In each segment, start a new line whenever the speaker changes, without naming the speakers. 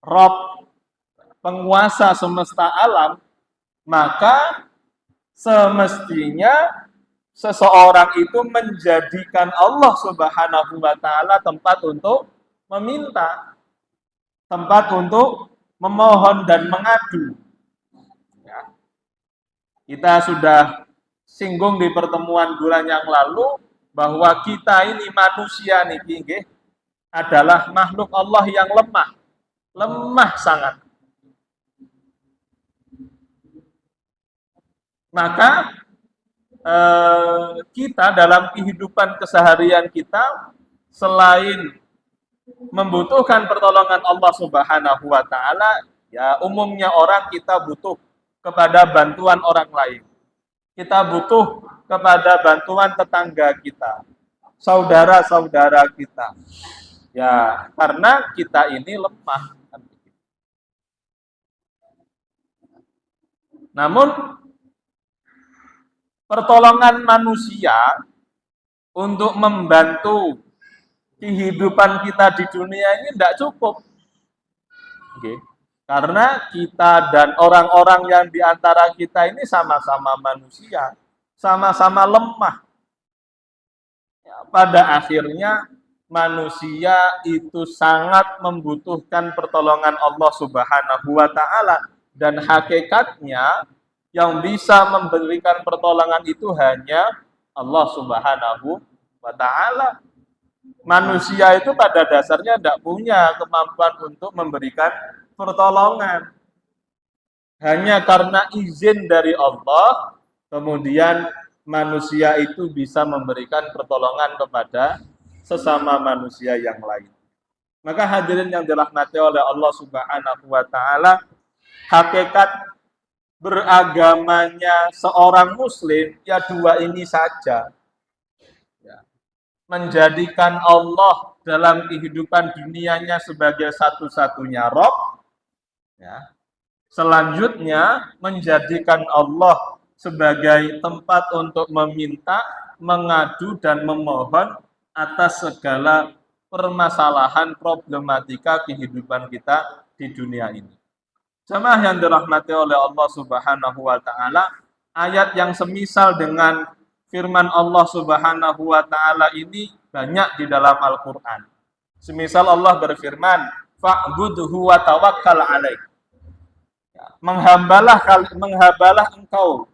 Rob, penguasa semesta alam, maka semestinya seseorang itu menjadikan Allah Subhanahu wa taala tempat untuk meminta, tempat untuk memohon dan mengadu. Ya. Kita sudah singgung di pertemuan bulan yang lalu bahwa kita ini manusia nih, adalah makhluk Allah yang lemah, lemah sangat. Maka kita dalam kehidupan keseharian kita selain membutuhkan pertolongan Allah Subhanahu wa taala, ya umumnya orang kita butuh kepada bantuan orang lain. Kita butuh kepada bantuan tetangga kita, saudara-saudara kita. Ya, karena kita ini lemah. Namun pertolongan manusia untuk membantu kehidupan kita di dunia ini tidak cukup. Okay. Karena kita dan orang-orang yang di antara kita ini sama-sama manusia, sama-sama lemah. Ya, pada akhirnya manusia itu sangat membutuhkan pertolongan Allah Subhanahu wa taala, dan hakikatnya yang bisa memberikan pertolongan itu hanya Allah Subhanahu wa taala. Manusia itu pada dasarnya tidak punya kemampuan untuk memberikan pertolongan. Hanya karena izin dari Allah, kemudian manusia itu bisa memberikan pertolongan kepada sesama manusia yang lain. Maka hadirin yang dirahmati oleh Allah Subhanahu wa taala, hakikat beragamanya seorang muslim ya dua ini saja. Ya. Menjadikan Allah dalam kehidupan dunianya sebagai satu-satunya Rabb, ya. Selanjutnya menjadikan Allah sebagai tempat untuk meminta, mengadu dan memohon atas segala permasalahan problematika kehidupan kita di dunia ini. Jamaah yang dirahmati oleh Allah Subhanahu wa taala, ayat yang semisal dengan firman Allah Subhanahu wa taala ini banyak di dalam Al-Qur'an. Semisal Allah berfirman, "Fa'budhu wa tawakkal 'alaih." Menghambalah engkau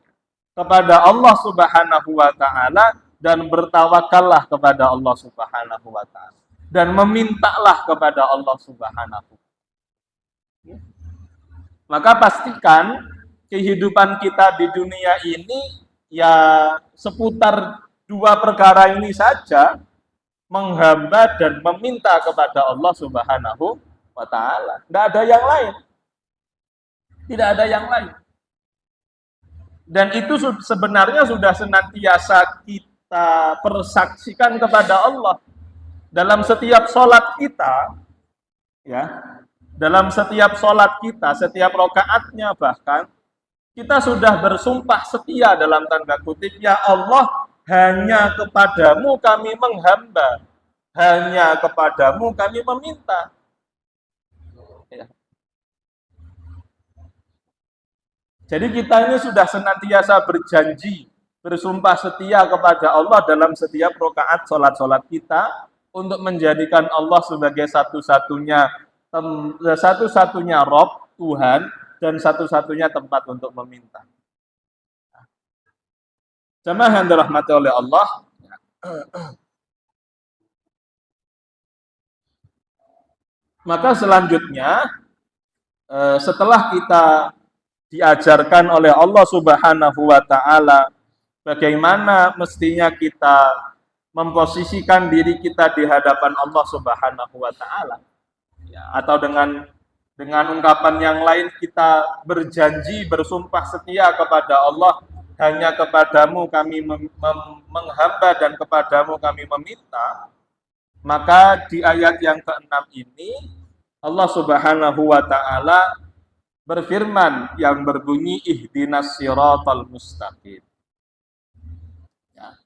kepada Allah Subhanahu wa taala dan bertawakallah kepada Allah Subhanahu wa taala dan memintalah kepada Allah Subhanahu. Maka pastikan kehidupan kita di dunia ini ya seputar dua perkara ini saja, menghamba dan meminta kepada Allah Subhanahu wa taala. Tidak ada yang lain. Tidak ada yang lain. Dan itu sebenarnya sudah senantiasa kita persaksikan kepada Allah dalam setiap sholat kita, ya, dalam setiap sholat kita, setiap rokaatnya bahkan kita sudah bersumpah setia dalam tanda kutip, ya Allah, hanya kepadamu kami menghamba, hanya kepadamu kami meminta. Ya. Jadi kita ini sudah senantiasa berjanji, bersumpah setia kepada Allah dalam setiap rakaat sholat-sholat kita untuk menjadikan Allah sebagai satu-satunya Rob, Tuhan, dan satu-satunya tempat untuk meminta. Jamaah yang dirahmati oleh Allah, maka selanjutnya setelah kita diajarkan oleh Allah Subhanahu wa taala bagaimana mestinya kita memposisikan diri kita di hadapan Allah Subhanahu wa taala, ya, atau dengan ungkapan yang lain kita berjanji bersumpah setia kepada Allah, hanya kepadamu kami menghamba dan kepadamu kami meminta. Maka di ayat yang ke-6 ini Allah Subhanahu wa taala berfirman yang berbunyi ihdinas siratal mustaqim. Ya.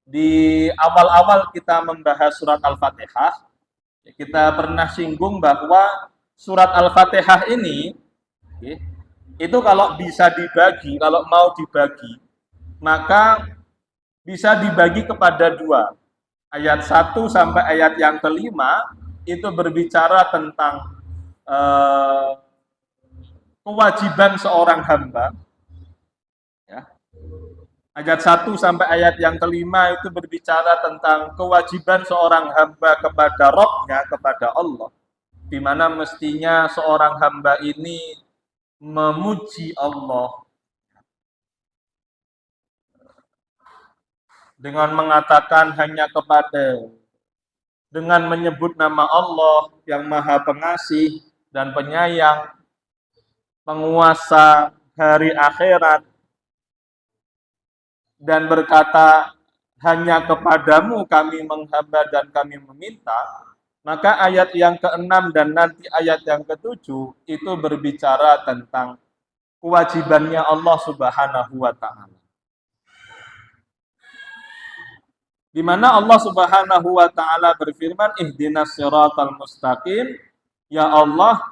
Di awal-awal kita membahas surat Al-Fatihah, kita pernah singgung bahwa surat Al-Fatihah ini, okay, itu kalau bisa dibagi, kalau mau dibagi, maka bisa dibagi kepada dua. Ayat 1 sampai ayat yang kelima itu berbicara tentang eh, kewajiban seorang hamba. Ya. Ayat 1 sampai ayat yang kelima itu berbicara tentang kewajiban seorang hamba kepada Rabb-nya, kepada Allah. Di mana mestinya seorang hamba ini memuji Allah dengan mengatakan hanya kepada, dengan menyebut nama Allah yang Maha Pengasih dan Penyayang, penguasa hari akhirat, dan berkata hanya kepadamu kami menghamba dan kami meminta. Maka ayat yang ke-6 dan nanti ayat yang ke-7 itu berbicara tentang kewajibannya Allah Subhanahu wa taala. Di mana Allah Subhanahu wa taala berfirman, ihdinas siratal mustaqim, ya Allah,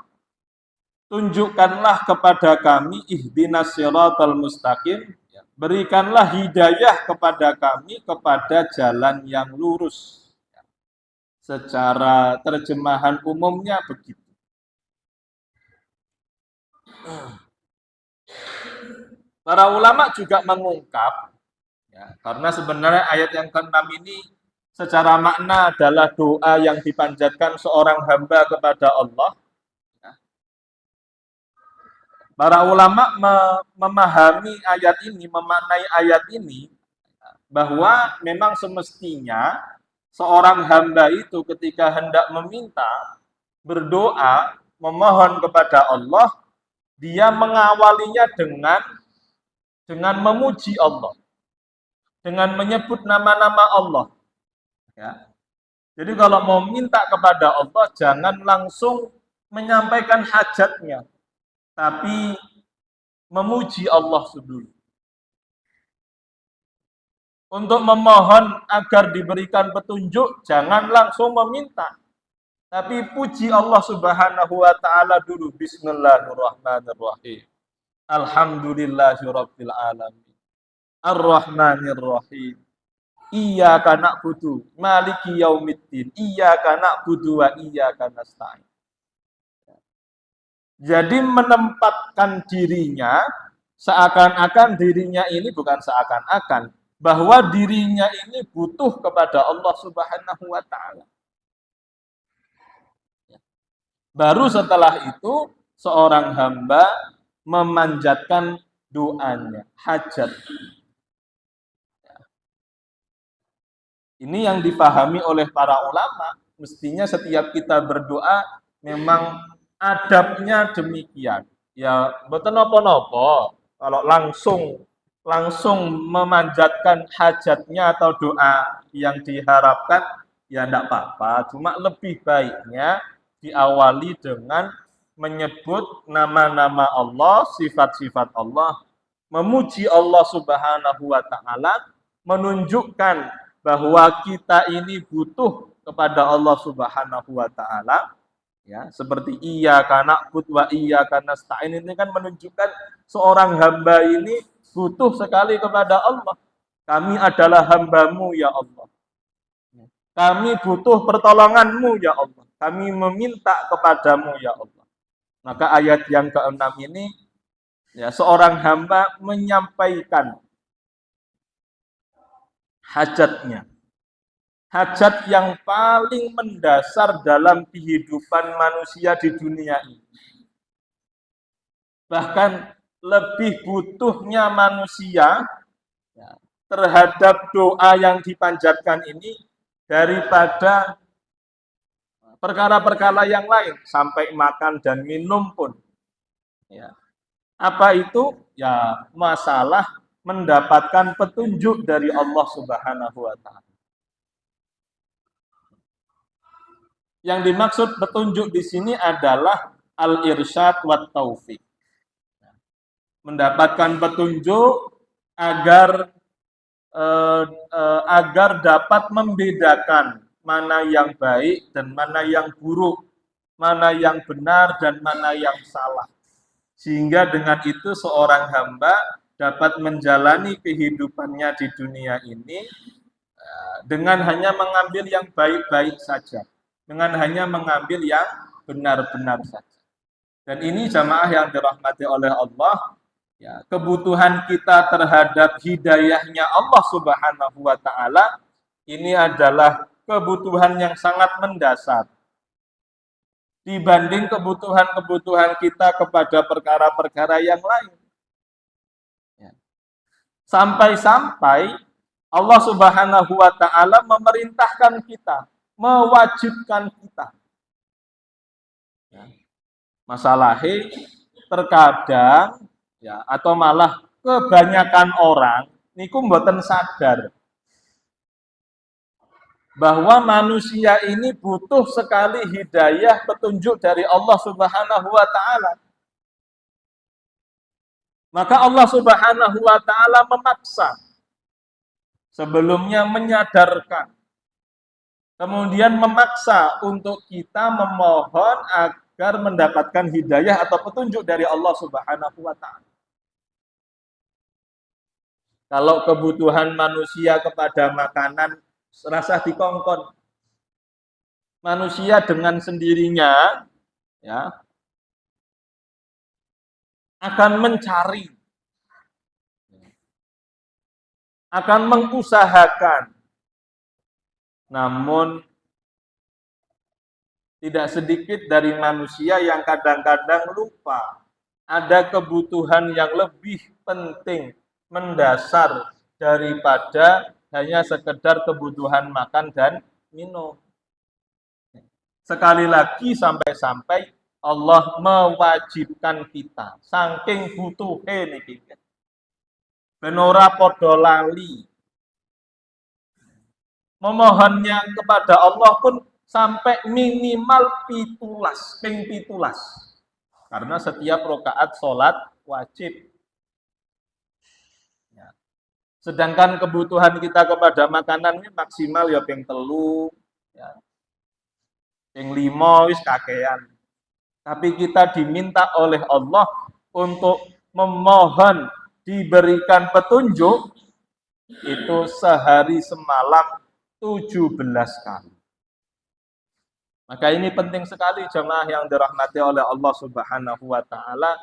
tunjukkanlah kepada kami ihdinas siratal mustaqim, berikanlah hidayah kepada kami kepada jalan yang lurus. Secara terjemahan umumnya begitu. Para ulama juga mengungkap, ya, karena sebenarnya ayat yang ke-6 ini secara makna adalah doa yang dipanjatkan seorang hamba kepada Allah. Para ulama memahami ayat ini, memaknai ayat ini, bahwa memang semestinya seorang hamba itu ketika hendak meminta, berdoa, memohon kepada Allah, dia mengawalinya dengan memuji Allah, dengan menyebut nama-nama Allah. Ya. Jadi kalau mau minta kepada Allah, jangan langsung menyampaikan hajatnya, tapi memuji Allah dulu. Untuk memohon agar diberikan petunjuk, jangan langsung meminta, tapi puji Allah Subhanahu wa taala dulu. Bismillahirrahmanirrahim. Alhamdulillahirabbil alamin. Ar-Rahmanir-Rahim. Iyyaka na'budu maliki yaumiddin. Iyyaka na'budu wa iyyaka nasta'in. Jadi menempatkan dirinya seakan-akan dirinya ini bukan seakan-akan, bahwa dirinya ini butuh kepada Allah Subhanahu wa taala. Baru setelah itu seorang hamba memanjatkan doanya, hajat. Ini yang dipahami oleh para ulama. Mestinya setiap kita berdoa memang adabnya demikian. Ya, mboten napa-napa kalau langsung memanjatkan hajatnya atau doa yang diharapkan, ya tidak apa-apa. Cuma lebih baiknya diawali dengan menyebut nama-nama Allah, sifat-sifat Allah, memuji Allah Subhanahu wa taala, menunjukkan bahwa kita ini butuh kepada Allah Subhanahu wa taala. Ya, seperti iyyaka na'budu wa iyyaka nasta'in, ini kan menunjukkan seorang hamba ini butuh sekali kepada Allah. Kami adalah hamba-Mu ya Allah. Kami butuh pertolongan-Mu ya Allah. Kami meminta kepadamu ya Allah. Maka ayat yang ke-6 ini, ya, seorang hamba menyampaikan hajatnya. Hajat yang paling mendasar dalam kehidupan manusia di dunia ini. Bahkan lebih butuhnya manusia, ya, terhadap doa yang dipanjatkan ini daripada perkara-perkara yang lain, sampai makan dan minum pun. Ya. Apa itu? Ya, masalah mendapatkan petunjuk dari Allah Subhanahu wa taala. Yang dimaksud petunjuk di sini adalah al-irsyad wa taufik. Mendapatkan petunjuk agar dapat membedakan mana yang baik dan mana yang buruk, mana yang benar dan mana yang salah. Sehingga dengan itu seorang hamba dapat menjalani kehidupannya di dunia ini dengan hanya mengambil yang baik-baik saja, dengan hanya mengambil yang benar-benar saja. Dan ini jamaah yang dirahmati oleh Allah, ya, kebutuhan kita terhadap hidayahnya Allah Subhanahu wa taala ini adalah kebutuhan yang sangat mendasar dibanding kebutuhan-kebutuhan kita kepada perkara-perkara yang lain. Ya. Sampai-sampai Allah Subhanahu wa taala memerintahkan kita, mewajibkan kita. Ya. Masalahnya terkadang ya atau malah kebanyakan orang niku mboten sadar bahwa manusia ini butuh sekali hidayah petunjuk dari Allah Subhanahu wa taala. Maka Allah Subhanahu wa taala memaksa, sebelumnya menyadarkan, kemudian memaksa untuk kita memohon agar mendapatkan hidayah atau petunjuk dari Allah Subhanahu wa taala. Kalau kebutuhan manusia kepada makanan serasa dikongkon. Manusia dengan sendirinya ya akan mencari, akan mengusahakan. Namun tidak sedikit dari manusia yang kadang-kadang lupa ada kebutuhan yang lebih penting, mendasar daripada hanya sekedar kebutuhan makan dan minum. Sekali lagi sampai-sampai Allah mewajibkan kita, saking butuhe niki. Ben ora padha lali. Memohonnya kepada Allah pun sampai minimal ping pitulas. Karena setiap rakaat sholat wajib. Ya. Sedangkan kebutuhan kita kepada makanan ini maksimal ya ping 3, ya. Ping 5 wis kakean. Tapi kita diminta oleh Allah untuk memohon diberikan petunjuk itu sehari semalam 17 kali. Maka ini penting sekali jemaah yang dirahmati oleh Allah Subhanahu wa taala.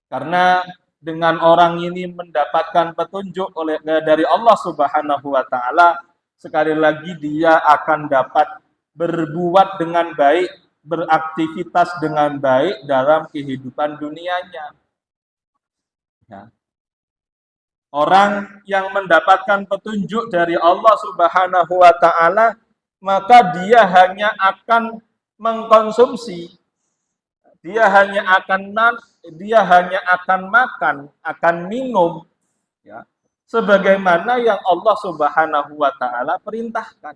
Karena dengan orang ini mendapatkan petunjuk dari Allah Subhanahu wa taala, sekali lagi dia akan dapat berbuat dengan baik, beraktivitas dengan baik dalam kehidupan dunianya. Ya. Orang yang mendapatkan petunjuk dari Allah Subhanahu wa taala, maka dia hanya akan mengkonsumsi, dia hanya akan makan, akan minum, ya, sebagaimana yang Allah Subhanahu wa taala perintahkan.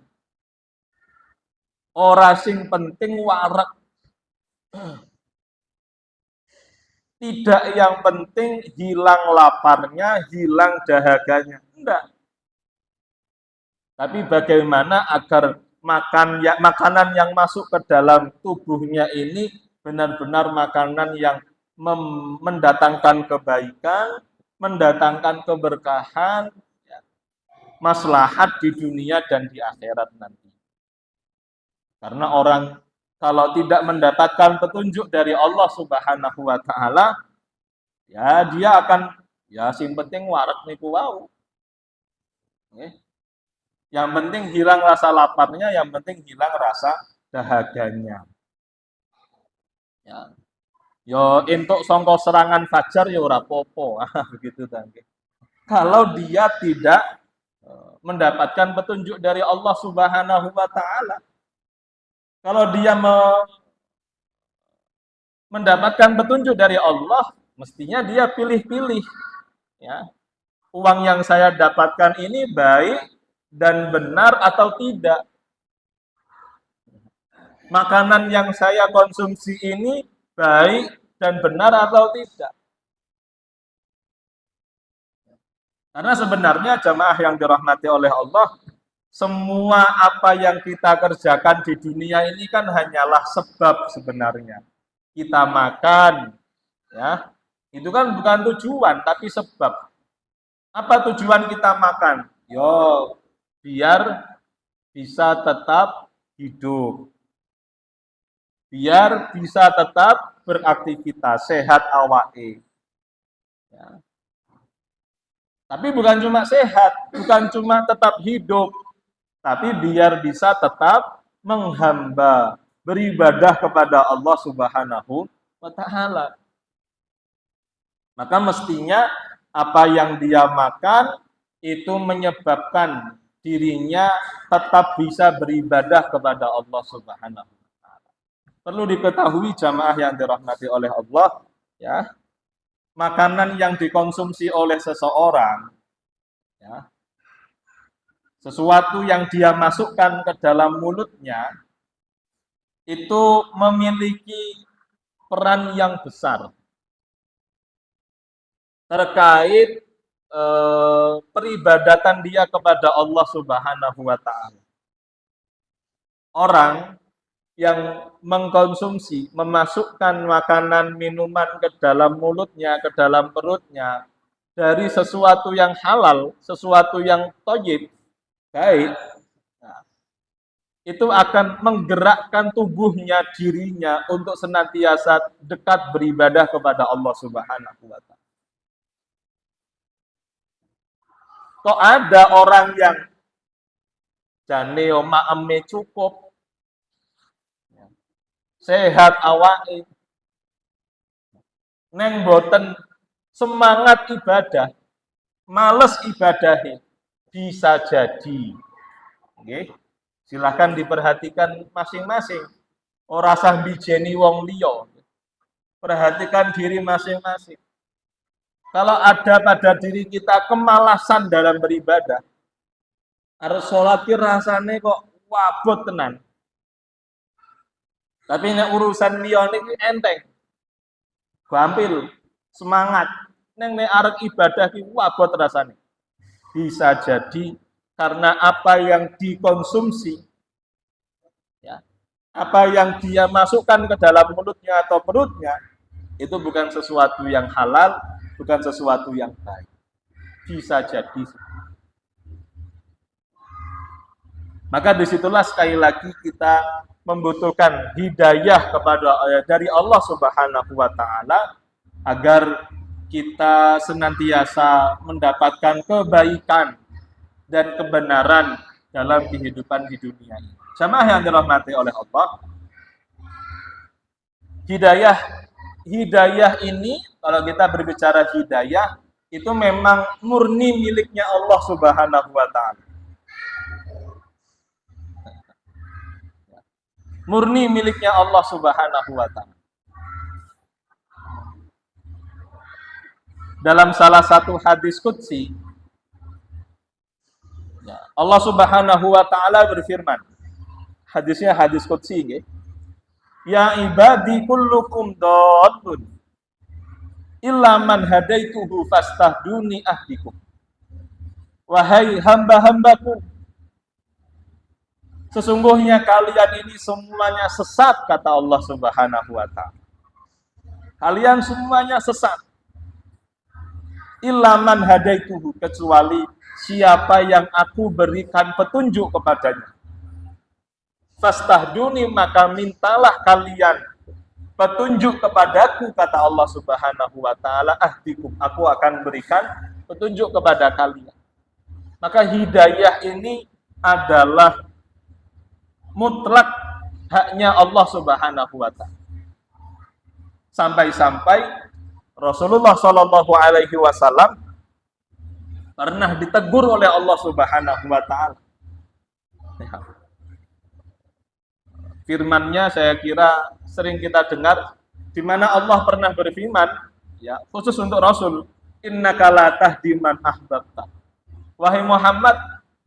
Ora sing penting warak. Tidak yang penting hilang laparnya, hilang dahaganya. Enggak. Tapi bagaimana agar makanan yang masuk ke dalam tubuhnya ini benar-benar makanan yang mendatangkan kebaikan, mendatangkan keberkahan, ya, maslahat di dunia dan di akhirat nanti. Karena orang kalau tidak mendapatkan petunjuk dari Allah Subhanahu wa taala, ya dia akan ya sing penting warak niku wau. Yang penting hilang rasa laparnya, yang penting hilang rasa dahaganya. Ya. Yo entuk sangka serangan fajar ya ora popo, begitu tangke. Kalau dia tidak mendapatkan petunjuk dari Allah Subhanahu wa taala, kalau dia mendapatkan petunjuk dari Allah, mestinya dia pilih-pilih. Ya. Uang yang saya dapatkan ini baik dan benar atau tidak. Makanan yang saya konsumsi ini baik dan benar atau tidak. Karena sebenarnya jamaah yang dirahmati oleh Allah, semua apa yang kita kerjakan di dunia ini kan hanyalah sebab sebenarnya. Kita makan, ya, itu kan bukan tujuan, tapi sebab. Apa tujuan kita makan? Yo, biar bisa tetap hidup. Biar bisa tetap beraktivitas, sehat awake. Ya. Tapi bukan cuma sehat, bukan cuma tetap hidup, tapi biar bisa tetap menghamba, beribadah kepada Allah Subhanahu wa Ta'ala. Maka mestinya apa yang dia makan itu menyebabkan dirinya tetap bisa beribadah kepada Allah Subhanahu wa Ta'ala. Perlu diketahui jamaah yang dirahmati oleh Allah, ya, makanan yang dikonsumsi oleh seseorang, ya, sesuatu yang dia masukkan ke dalam mulutnya itu memiliki peran yang besar terkait peribadatan dia kepada Allah Subhanahu wa Ta'ala. Orang yang mengkonsumsi, memasukkan makanan, minuman ke dalam mulutnya, ke dalam perutnya, dari sesuatu yang halal, sesuatu yang thayyib, baik, nah, itu akan menggerakkan tubuhnya, dirinya untuk senantiasa dekat beribadah kepada Allah Subhanahu wa Ta'ala. Kok ada orang yang jane maeme cukup, sehat awake, neng boten semangat ibadah, males ibadahe, bisa jadi. Oke, silahkan diperhatikan masing-masing. Ora sah bijeni wong liya. Perhatikan diri masing-masing. Kalau ada pada diri kita kemalasan dalam beribadah, harus sholat rasane kok wabot tenan. Tapi nek urusan liya niki enteng. Gampil, semangat. Neng nek arep ibadah ki wabot rasane. Bisa jadi karena apa yang dikonsumsi, ya, apa yang dia masukkan ke dalam mulutnya atau perutnya, itu bukan sesuatu yang halal, bukan sesuatu yang baik. Bisa jadi. Maka disitulah sekali lagi kita membutuhkan hidayah dari Allah Subhanahu wa Ta'ala agar kita senantiasa mendapatkan kebaikan dan kebenaran dalam kehidupan di dunia ini. Jamaah yang dirahmati oleh Allah, hidayah ini, kalau kita berbicara hidayah, itu memang murni miliknya Allah Subhanahu wa Ta'ala. Murni miliknya Allah Subhanahu wa Ta'ala. Dalam salah satu hadis qudsi, Allah Subhanahu wa Ta'ala berfirman, hadisnya hadis qudsi, ya ibadi kullukum dallun illa man hadaituhu fastahduni ahdikum. Wahai hamba-hambaku, sesungguhnya kalian ini semuanya sesat, kata Allah Subhanahu wa Ta'ala. Kalian semuanya sesat. Illa man hadaituhu, kecuali siapa yang aku berikan petunjuk kepadanya. Fastahduni, maka mintalah kalian petunjuk kepadaku, kata Allah Subhanahu wa Ta'ala, ahdikum, aku akan berikan petunjuk kepada kalian. Maka hidayah ini adalah mutlak haknya Allah Subhanahu wa Ta'ala. Sampai-sampai Rasulullah Shallallahu alaihi wasallam pernah ditegur oleh Allah Subhanahu wa Ta'ala. Firman-Nya saya kira sering kita dengar, di mana Allah pernah berfirman, ya, khusus untuk Rasul, innaka la tahdi man ahbabta. Wahai Muhammad,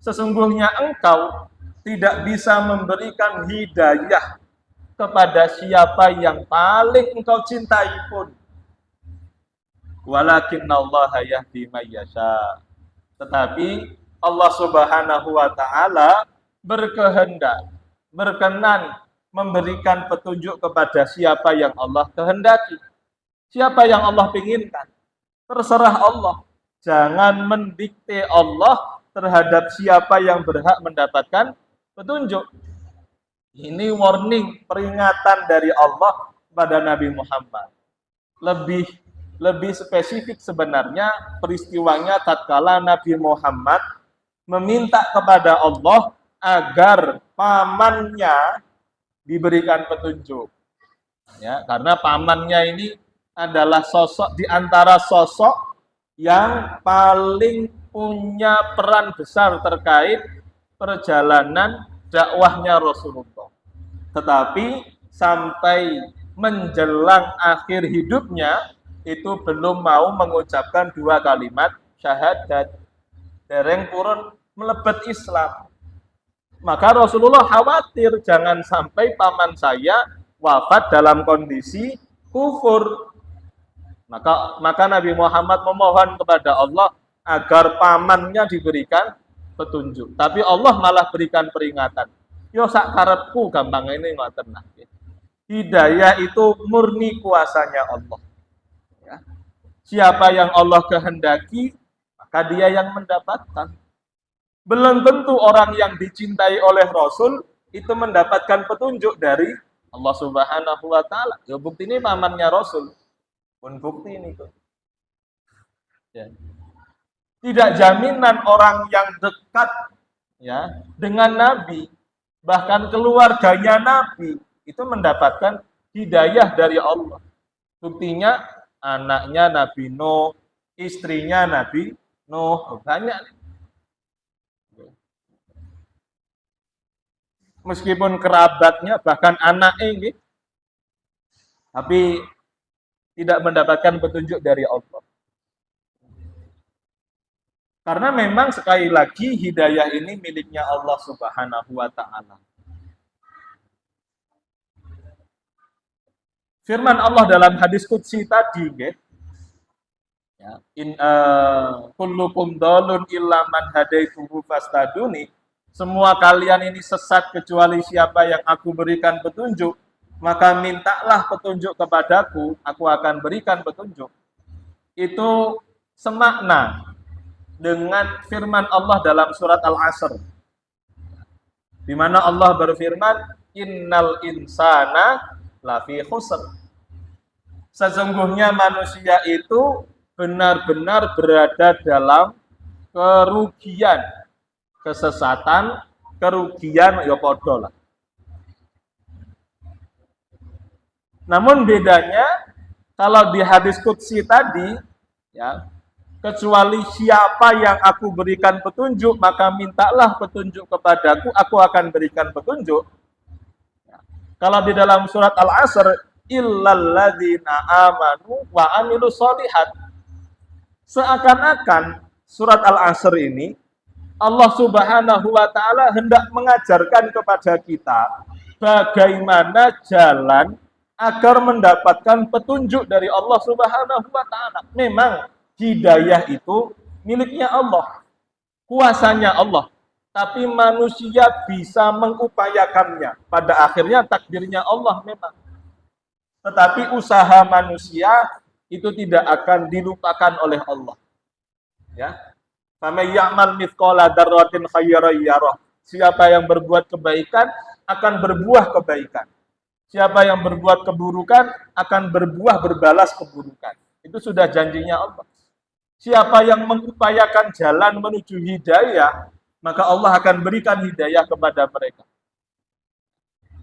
sesungguhnya engkau tidak bisa memberikan hidayah kepada siapa yang paling engkau cintai pun. Walakinnallaha yahdi may yasha. Tetapi Allah Subhanahu wa taala berkehendak, berkenan memberikan petunjuk kepada siapa yang Allah kehendaki. Siapa yang Allah inginkan. Terserah Allah. Jangan mendikte Allah terhadap siapa yang berhak mendapatkan petunjuk. Ini warning, peringatan dari Allah kepada Nabi Muhammad. Lebih spesifik sebenarnya peristiwanya tatkala Nabi Muhammad meminta kepada Allah agar pamannya diberikan petunjuk. Ya, karena pamannya ini adalah sosok di antara sosok yang paling punya peran besar terkait perjalanan dakwahnya Rasulullah. Tetapi sampai menjelang akhir hidupnya itu belum mau mengucapkan 2 kalimat syahadat. Dereng purun melebet Islam. Maka Rasulullah khawatir jangan sampai paman saya wafat dalam kondisi kufur. Maka Nabi Muhammad memohon kepada Allah agar pamannya diberikan petunjuk. Tapi Allah malah berikan peringatan. Yo sak karepku gampang ini ngoten nah. Hidayah itu murni kuasanya Allah. Ya. Siapa yang Allah kehendaki, maka dia yang mendapatkan. Belum tentu orang yang dicintai oleh Rasul itu mendapatkan petunjuk dari Allah Subhanahu wa taala. Ya bukti ini pamannya Rasul. Pun bukti ini kok. Ya. Tidak jaminan orang yang dekat ya dengan Nabi, bahkan keluarganya Nabi itu mendapatkan hidayah dari Allah. Buktinya anaknya Nabi Nuh, istrinya Nabi Nuh, banyak. Meskipun kerabatnya bahkan anaknya ini, tapi tidak mendapatkan petunjuk dari Allah. Karena memang sekali lagi hidayah ini miliknya Allah Subhanahu wa taala. Firman Allah dalam hadis qudsi tadi, ya, kullukum dhalun illa man hadaituhu fastaduni. Semua kalian ini sesat kecuali siapa yang aku berikan petunjuk, maka mintalah petunjuk kepadaku, aku akan berikan petunjuk. Itu semakna dengan firman Allah dalam surat Al-Asr. Di mana Allah berfirman, innal insana lafi khusr. Sesungguhnya manusia itu benar-benar berada dalam kerugian, kesesatan, kerugian ya padha lah. Namun bedanya kalau di hadis qudsi tadi ya, kecuali siapa yang aku berikan petunjuk maka mintalah petunjuk kepadaku, aku akan berikan petunjuk. Ya. Kalau di dalam surat Al-Asr illal ladzina amanu wa amilus sholihat. Seakan-akan surat Al-Asr ini Allah Subhanahu wa taala hendak mengajarkan kepada kita bagaimana jalan agar mendapatkan petunjuk dari Allah Subhanahu wa taala. Memang hidayah itu miliknya Allah, kuasanya Allah. Tapi manusia bisa mengupayakannya. Pada akhirnya takdirnya Allah memang. Tetapi usaha manusia itu tidak akan dilupakan oleh Allah. Ya. Faman ya'mal mithqala dzarratin khairan yarah. Siapa yang berbuat kebaikan akan berbuah kebaikan. Siapa yang berbuat keburukan akan berbalas keburukan. Itu sudah janjinya Allah. Siapa yang mengupayakan jalan menuju hidayah, maka Allah akan berikan hidayah kepada mereka.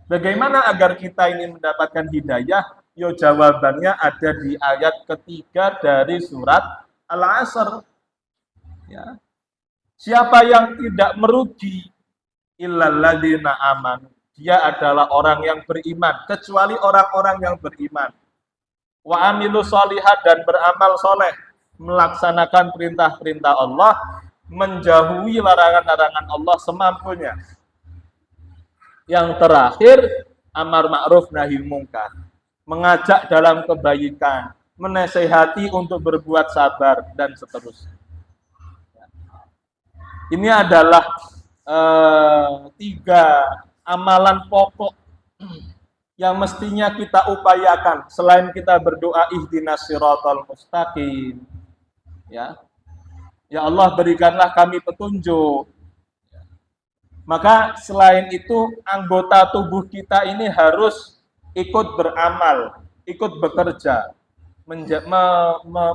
Bagaimana agar kita ini mendapatkan hidayah? Yo jawabannya ada di ayat ketiga dari surat Al-Asr. Ya. Siapa yang tidak merugi illal ladzina amanu, dia adalah orang yang beriman, kecuali orang-orang yang beriman. Wa amilus sholihat, dan beramal soleh, melaksanakan perintah-perintah Allah, menjauhi larangan-larangan Allah semampunya. Yang terakhir, amar ma'ruf nahi mungkar, mengajak dalam kebaikan, menasehati untuk berbuat sabar, dan seterusnya. Ini adalah tiga amalan pokok yang mestinya kita upayakan selain kita berdoa ihdinas siratal mustaqim. Ya. Ya Allah, berikanlah kami petunjuk. Maka selain itu anggota tubuh kita ini harus ikut beramal, ikut bekerja,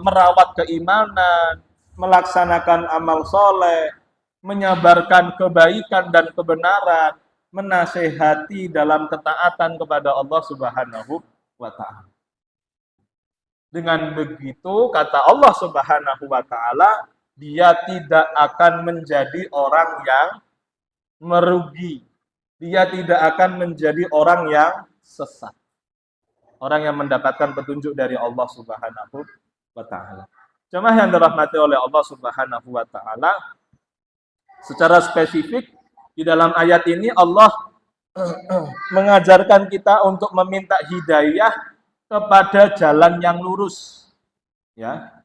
merawat keimanan, melaksanakan amal soleh, menyabarkan kebaikan dan kebenaran, menasehati dalam ketaatan kepada Allah Subhanahu wa Ta'ala. Dengan begitu, kata Allah Subhanahu wa Ta'ala, dia tidak akan menjadi orang yang merugi. Dia tidak akan menjadi orang yang sesat. Orang yang mendapatkan petunjuk dari Allah Subhanahu wa Ta'ala. Jemaah yang dirahmati oleh Allah Subhanahu wa Ta'ala, secara spesifik di dalam ayat ini Allah mengajarkan kita untuk meminta hidayah kepada jalan yang lurus. Ya.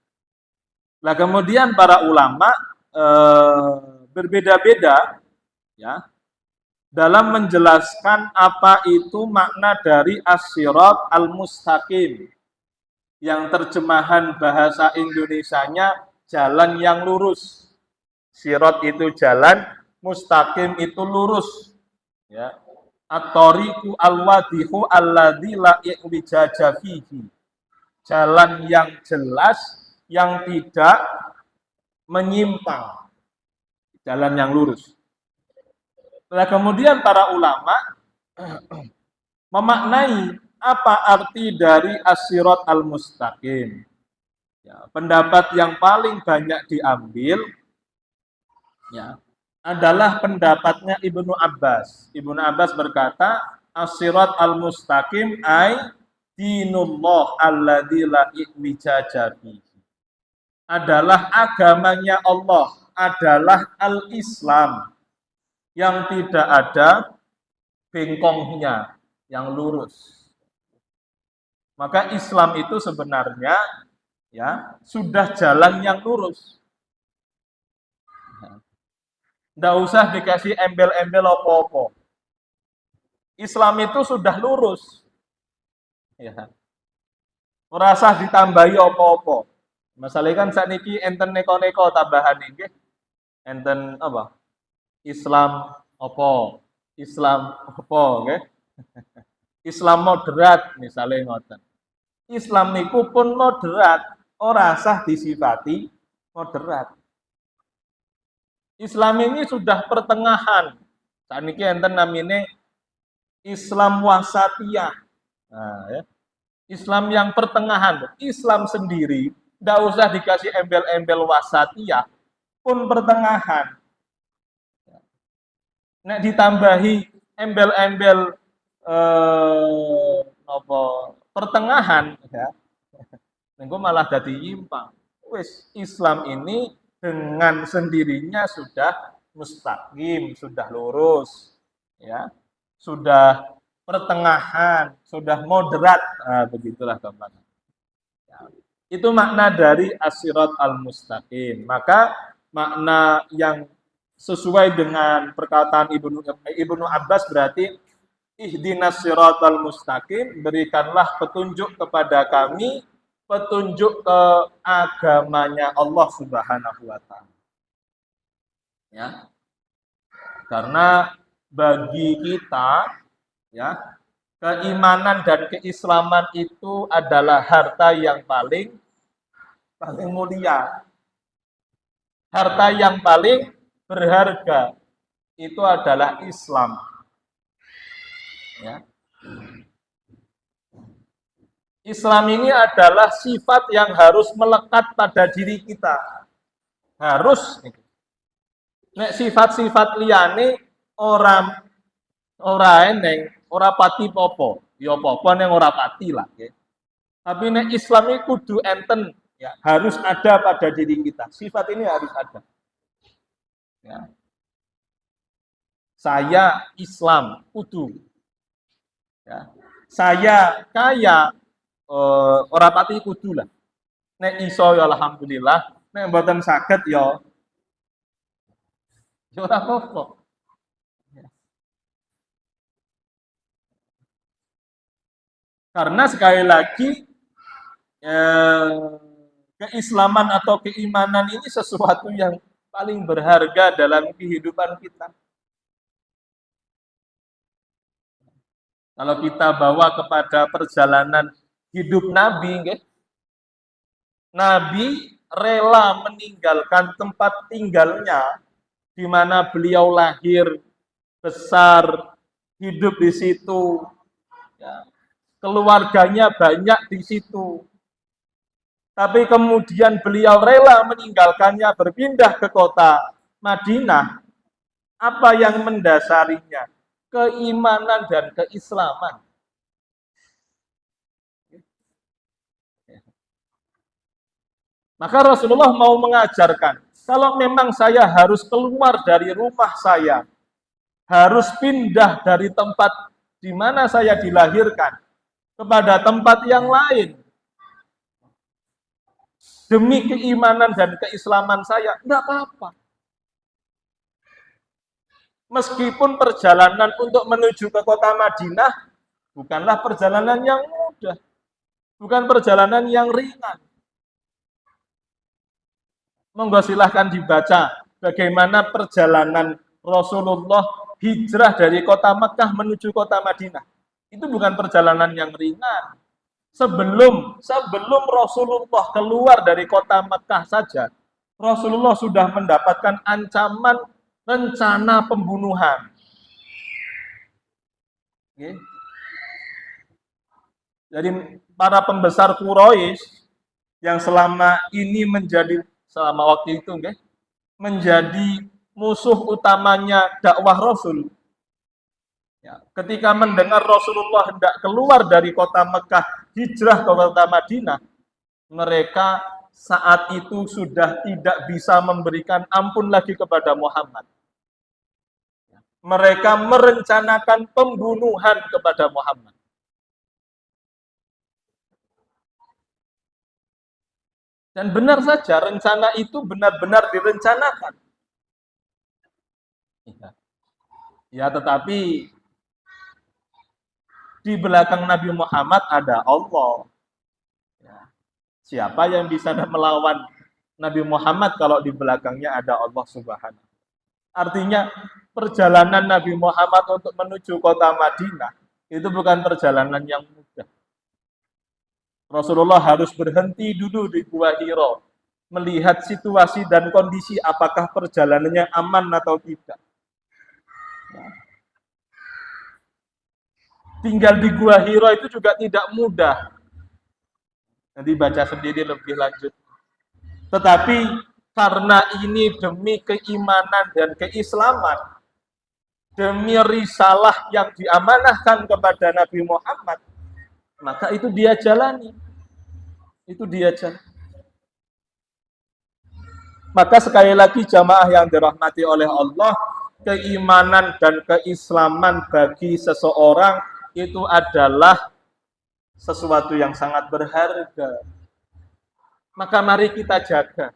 Nah, kemudian para ulama berbeda-beda ya dalam menjelaskan apa itu makna dari as-sirat al-mustaqim, yang terjemahan bahasa Indonesianya jalan yang lurus. Sirat itu jalan, mustaqim itu lurus. Ya. At-tariqu al-wadihu alladzi la i'wijaja fihi. Jalan yang jelas, yang tidak menyimpang. Jalan yang lurus. Nah, kemudian para ulama memaknai apa arti dari as-sirat al-mustaqim. Ya, pendapat yang paling banyak diambil ya adalah pendapatnya Ibnu Abbas. Ibnu Abbas berkata, as-sirat al-mustaqim ay dinullah alladzi la i'wijaja fihi. Adalah agamanya Allah, adalah al-Islam yang tidak ada bengkongnya, yang lurus. Maka Islam itu sebenarnya ya sudah jalan yang lurus. Nggak usah dikasih embel-embel apa-apa. Islam itu sudah lurus. Ya. Merasa ditambahi apa-apa. Masalahnya kan saat ini enten neko-neko tambahan ini. Enten apa? Islam apa? Islam apa, okay? Islam moderat misalnya ngoten. Islam niku pun moderat, ora sah disifati moderat. Islam ini sudah pertengahan. Saat ini enten namanya Islam wasatiyah. Nah, ya. Islam yang pertengahan. Islam sendiri tidak usah dikasih embel-embel wasatiyah, pun pertengahan. Nek ditambahi embel-embel pertengahan ya. Niku malah jadi nyimpang. Wis Islam ini dengan sendirinya sudah mustaqim, sudah lurus ya. Sudah pertengahan, sudah moderat. Nah, begitulah teman-teman. Ya. Itu makna dari as-sirat al-mustaqim. Maka makna yang sesuai dengan perkataan Ibnu Abbas berarti ihdinas siratal mustaqim, berikanlah petunjuk kepada kami, petunjuk ke agamanya Allah Subhanahu wa Ta'ala. Ya. Karena bagi kita ya, keimanan dan keislaman itu adalah harta yang paling mulia. Harta yang paling berharga itu adalah Islam. Ya. Islam ini adalah sifat yang harus melekat pada diri kita. Harus. Nek sifat-sifat liyane ora eneng, ora pati popo. Ya popo neng ora pati lah. Ya. Tapi nek Islam ini kudu enten, ya, harus ada pada diri kita. Sifat ini harus ada. Ya. Saya Islam kudu. Ya. Saya kaya ora pati kudu lah. Nek iso ya alhamdulillah, nek mboten saged ya Ya ora apa-apa. Karena sekali lagi eh, keislaman atau keimanan ini sesuatu yang paling berharga dalam kehidupan kita. Kalau kita bawa kepada perjalanan hidup Nabi, Nabi rela meninggalkan tempat tinggalnya di mana beliau lahir, besar, hidup di situ, ya, keluarganya banyak di situ. Tapi kemudian beliau rela meninggalkannya, berpindah ke kota Madinah. Apa yang mendasarinya? Keimanan dan keislaman. Maka Rasulullah mau mengajarkan, kalau memang saya harus keluar dari rumah saya, harus pindah dari tempat di mana saya dilahirkan kepada tempat yang lain, demi keimanan dan keislaman saya, enggak apa-apa. Meskipun perjalanan untuk menuju ke kota Madinah bukanlah perjalanan yang mudah, bukan perjalanan yang ringan. Monggo silahkan dibaca bagaimana perjalanan Rasulullah hijrah dari kota Mekah menuju kota Madinah. Itu bukan perjalanan yang ringan. Sebelum Rasulullah keluar dari kota Mekah saja, Rasulullah sudah mendapatkan ancaman rencana pembunuhan. Jadi para pembesar Quraisy yang selama ini selama waktu itu menjadi musuh utamanya dakwah Rasul. Ya, ketika mendengar Rasulullah hendak keluar dari kota Mekah, hijrah ke kota Madinah, mereka saat itu sudah tidak bisa memberikan ampun lagi kepada Muhammad. Mereka merencanakan pembunuhan kepada Muhammad. Dan benar saja, rencana itu benar-benar direncanakan. Ya, tetapi di belakang Nabi Muhammad ada Allah. Ya. Siapa yang bisa melawan Nabi Muhammad kalau di belakangnya ada Allah Subhanahu. Artinya perjalanan Nabi Muhammad untuk menuju kota Madinah itu bukan perjalanan yang mudah. Rasulullah harus berhenti dulu di Gua Hiro, melihat situasi dan kondisi apakah perjalanannya aman atau tidak. Tinggal di Gua Hiro itu juga tidak mudah. Nanti baca sendiri lebih lanjut. Tetapi karena ini demi keimanan dan keislaman, demi risalah yang diamanahkan kepada Nabi Muhammad, maka itu dia jalani. Itu dia jalani. Maka sekali lagi jamaah yang dirahmati oleh Allah, keimanan dan keislaman bagi seseorang itu adalah sesuatu yang sangat berharga. Maka mari kita jaga.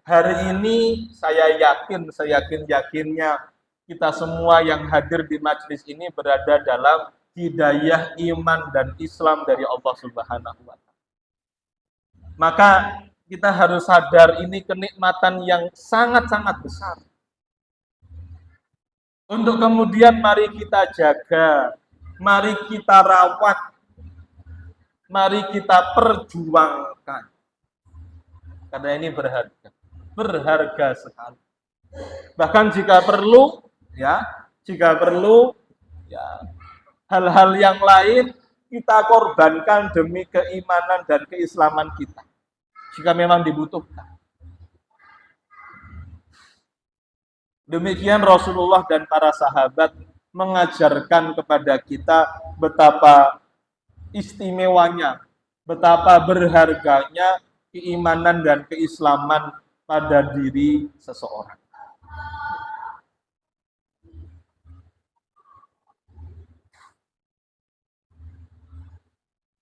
Hari ini saya yakin-yakinnya kita semua yang hadir di majelis ini berada dalam hidayah iman dan Islam dari Allah Subhanahu wa Ta'ala. Maka kita harus sadar ini kenikmatan yang sangat-sangat besar. Untuk kemudian mari kita jaga, mari kita rawat, mari kita perjuangkan. Karena ini berharga sekali. Bahkan jika perlu, hal-hal yang lain kita korbankan demi keimanan dan keislaman kita. Jika memang dibutuhkan. Demikian Rasulullah dan para sahabat mengajarkan kepada kita betapa istimewanya, betapa berharganya keimanan dan keislaman pada diri seseorang.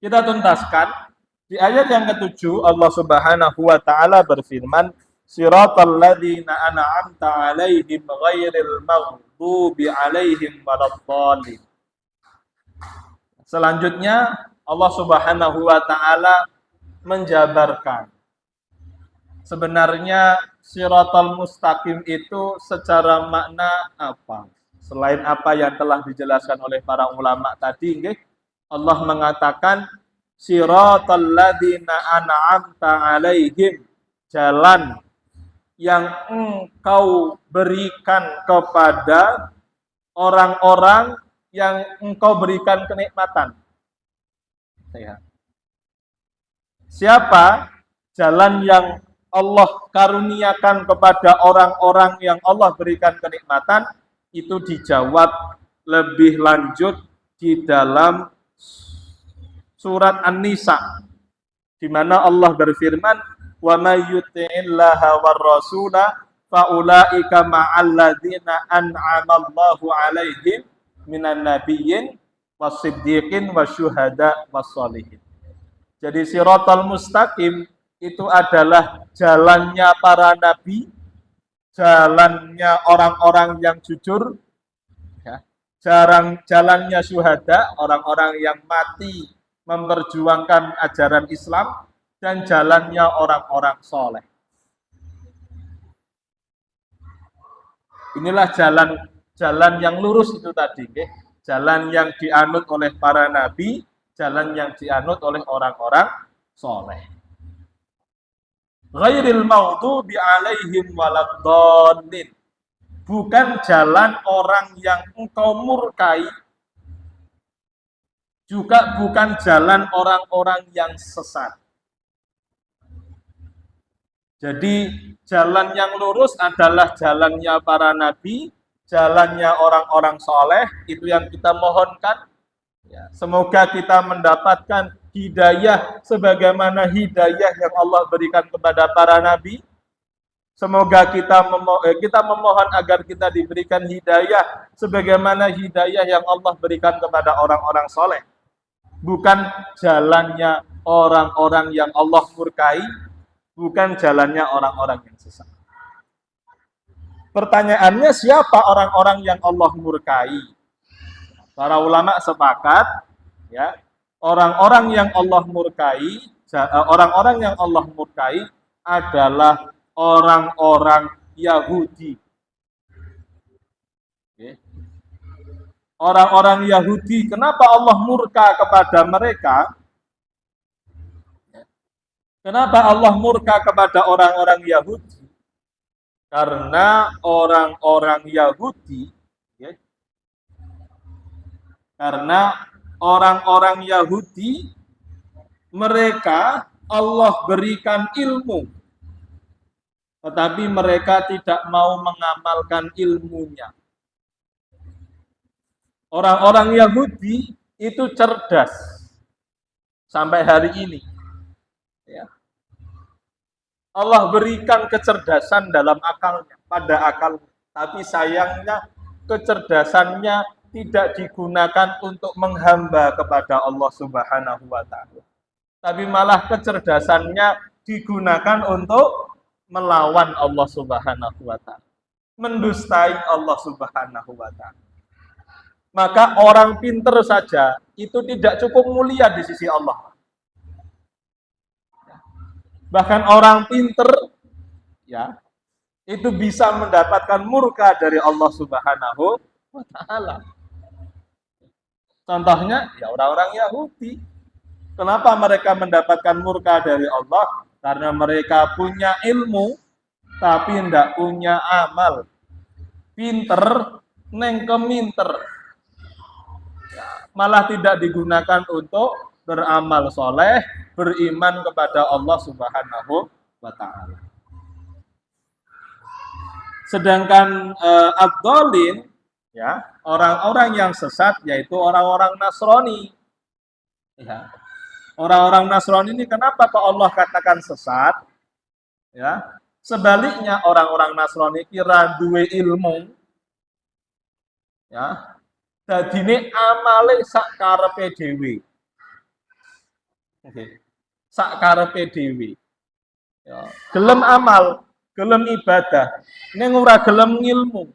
Kita tuntaskan di ayat yang ke-7 Allah Subhanahu wa taala berfirman, siratal ladzina an'amta 'alaihim ghairil maghdubi 'alaihim waladdallin. Selanjutnya Allah Subhanahu wa taala menjabarkan sebenarnya siratal mustaqim itu secara makna apa? Selain apa yang telah dijelaskan oleh para ulama tadi, nggih, Allah mengatakan siratal ladzina an'amta 'alaihim, jalan yang engkau berikan kepada orang-orang yang engkau berikan kenikmatan. Siapa jalan yang Allah karuniakan kepada orang-orang yang Allah berikan kenikmatan? Itu dijawab lebih lanjut di dalam surat An-Nisa, di mana Allah berfirman, "Wa may yuti'illaha war rasula fa ulaika ma'al ladzina an'ama Allahu 'alaihim minan nabiyyin wasiddiqin wasyuhada wassalihin." Jadi siratal mustaqim itu adalah jalannya para nabi, jalannya orang-orang yang jujur, ya, jalannya syuhada, orang-orang yang mati memperjuangkan ajaran Islam, dan jalannya orang-orang soleh. Inilah jalan yang lurus itu tadi, okay? Jalan yang dianut oleh para nabi, jalan yang dianut oleh orang-orang soleh. Ghairil maghdubi 'alaihim waladdallin. Bukan jalan orang yang engkau murkai, juga bukan jalan orang-orang yang sesat. Jadi jalan yang lurus adalah jalannya para nabi, jalannya orang-orang soleh, itu yang kita mohonkan. Ya, semoga kita mendapatkan hidayah sebagaimana hidayah yang Allah berikan kepada para nabi. Semoga kita memohon agar kita diberikan hidayah sebagaimana hidayah yang Allah berikan kepada orang-orang soleh. Bukan jalannya orang-orang yang Allah murkai, bukan jalannya orang-orang yang sesat. Pertanyaannya, siapa orang-orang yang Allah murkai? Para ulama sepakat, ya, orang-orang yang Allah murkai adalah orang-orang Yahudi. Okay. Orang-orang Yahudi, kenapa Allah murka kepada mereka? Kenapa Allah murka kepada orang-orang Yahudi? Karena orang-orang Yahudi, ya, karena orang-orang Yahudi, mereka Allah berikan ilmu, tetapi mereka tidak mau mengamalkan ilmunya. Orang-orang Yahudi itu cerdas sampai hari ini. Ya. Allah berikan kecerdasan dalam akalnya, pada akalnya. Tapi sayangnya kecerdasannya tidak digunakan untuk menghamba kepada Allah Subhanahu wa ta'ala. Tapi malah kecerdasannya digunakan untuk melawan Allah Subhanahu wa ta'ala, mendustai Allah Subhanahu wa ta'ala. Maka orang pinter saja itu tidak cukup mulia di sisi Allah. Bahkan orang pinter, ya, itu bisa mendapatkan murka dari Allah Subhanahu wa ta'ala. Contohnya, ya, orang-orang Yahudi. Kenapa mereka mendapatkan murka dari Allah? Karena mereka punya ilmu, tapi tidak punya amal. Pinter, neng keminter. Ya, malah tidak digunakan untuk beramal soleh, beriman kepada Allah Subhanahu wa ta'ala. Sedangkan ad-dhalin, ya, orang-orang yang sesat, yaitu orang-orang Nasrani. Ya. Orang-orang Nasrani ini kenapa kok Allah katakan sesat? Ya. Sebaliknya orang-orang Nasrani kira duwe ilmu, ya, dadine amale sak karepe dhewe. Sak karepe dhewe. Ya, gelem amal gelem ibadah, ning ora gelem ngilmu.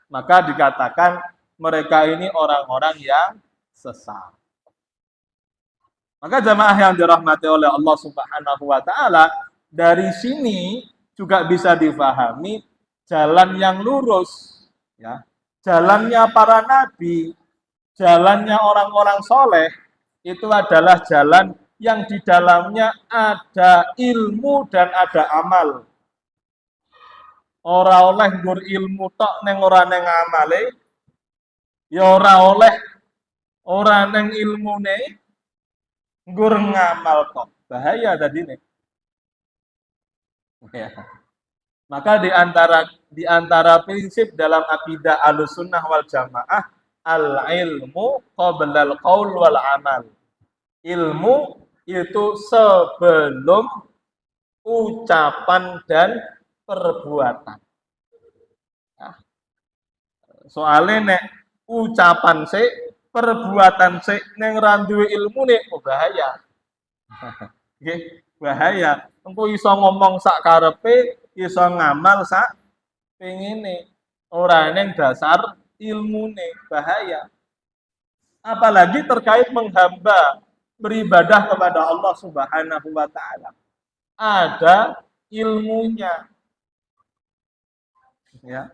Maka dikatakan mereka ini orang-orang yang sesat. Maka jamaah yang dirahmati oleh Allah Subhanahu wa taala, dari sini juga bisa difahami jalan yang lurus, ya. Jalannya para nabi, jalannya orang-orang soleh itu adalah jalan yang di dalamnya ada ilmu dan ada amal. Ora oleh nggur ilmu tok neng ora neng amale, ya ora neng ilmune nggur ngamal kok. Bahaya tadi nih. Ya. Maka di antara prinsip dalam akidah Ahlussunnah wal Jamaah, al ilmu qabla al qaul wal amal. Ilmu itu sebelum ucapan dan perbuatan. Nah, soalnya nek ucapan sih, perbuatan sih neng randuwe ilmu nih, oh bahaya. Bahaya. Engko iso ngomong sak karepe, iso ngamal sak pengene. Ora neng dasar ilmune, bahaya. Apalagi terkait menghamba, beribadah kepada Allah Subhanahu wa taala. Ada ilmunya. Ya.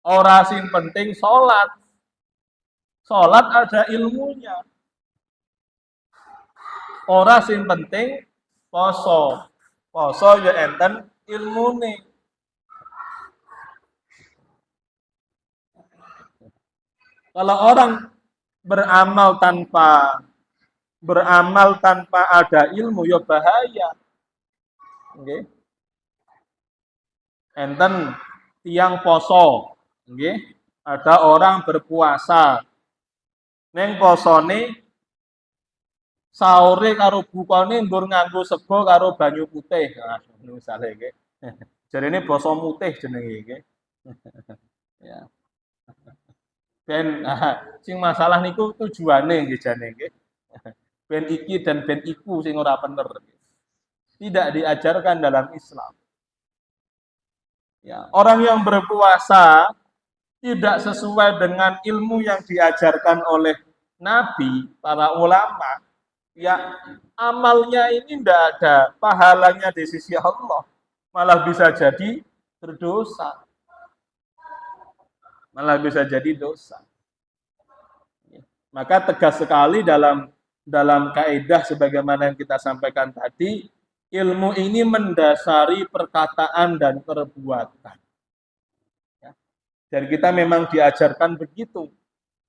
Ora sing penting sholat. Sholat ada ilmunya. Ora sing penting poso. Poso ya enten ilmune. Kalau orang beramal tanpa ada ilmu ya bahaya. Okay. Enten tiang poso, okay. Ada orang berpuasa, neng posone sahure karo bukane ndur nganggo sego karo banyu putih. Nah, misale nggih. Jarene basa mutih jenenge nggih. Ya. Ben sing masalah niku tujuane nggih jane nggih. Ben iki dan ben iku sing ora bener. Tidak diajarkan dalam Islam. Ya, orang yang berpuasa tidak sesuai dengan ilmu yang diajarkan oleh Nabi, para ulama, ya amalnya ini tidak ada pahalanya di sisi Allah, malah bisa jadi berdosa, malah bisa jadi dosa. Maka tegas sekali dalam kaidah sebagaimana yang kita sampaikan tadi, ilmu ini mendasari perkataan dan perbuatan. Ya. Dan kita memang diajarkan begitu.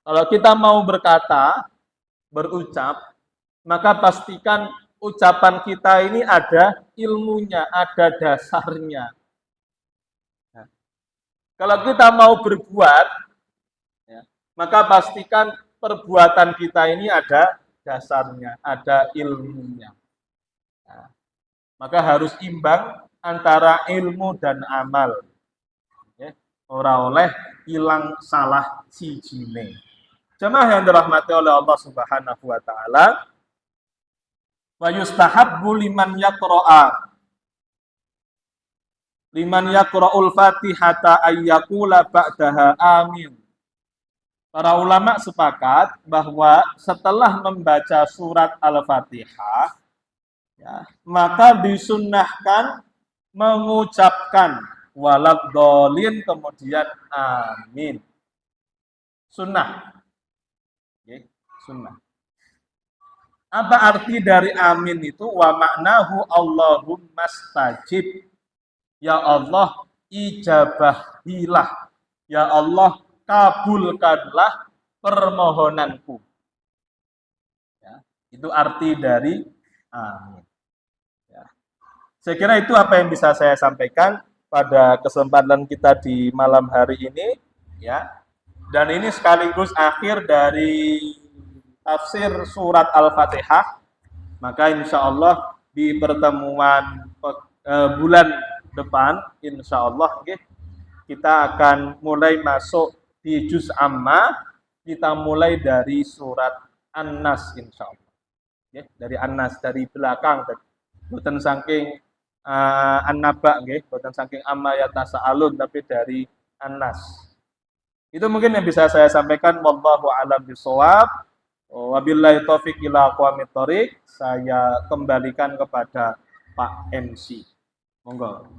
Kalau kita mau berkata, berucap, maka pastikan ucapan kita ini ada ilmunya, ada dasarnya. Ya. Kalau kita mau berbuat, ya, maka pastikan perbuatan kita ini ada dasarnya, ada ilmunya. Ya. Maka harus imbang antara ilmu dan amal. Ya. Ora oleh hilang salah sijine. Jemaah yang dirahmati oleh Allah Subhanahu wa taala, wa yustahabbu liman yaqra'ul Fatihata ayyaqula ba'daha amin. Para ulama sepakat bahwa setelah membaca surat Al-Fatihah, ya, maka disunnahkan mengucapkan waladhdallin kemudian amin. Sunnah. Okay, sunnah. Apa arti dari amin itu? Wa maknahu Allahumma stajib. Ya Allah, ijabahilah. Ya Allah, kabulkanlah permohonanku. Ya, itu arti dari amin. Saya kira itu apa yang bisa saya sampaikan pada kesempatan kita di malam hari ini, ya. Dan ini sekaligus akhir dari tafsir surat Al-Fatihah. Maka insya Allah di pertemuan bulan depan, insya Allah kita akan mulai masuk di juz amma. Kita mulai dari surat An-Nas, insya Allah. Dari An-Nas, dari belakang. Boten saking an-naba nggih, boten saking amma yatasaalun tapi dari Anas. Itu mungkin yang bisa saya sampaikan, wallahu a'lam bishawab. Wabillahi taufik ila aqwamit thoriq. Saya kembalikan kepada Pak MC. Monggo.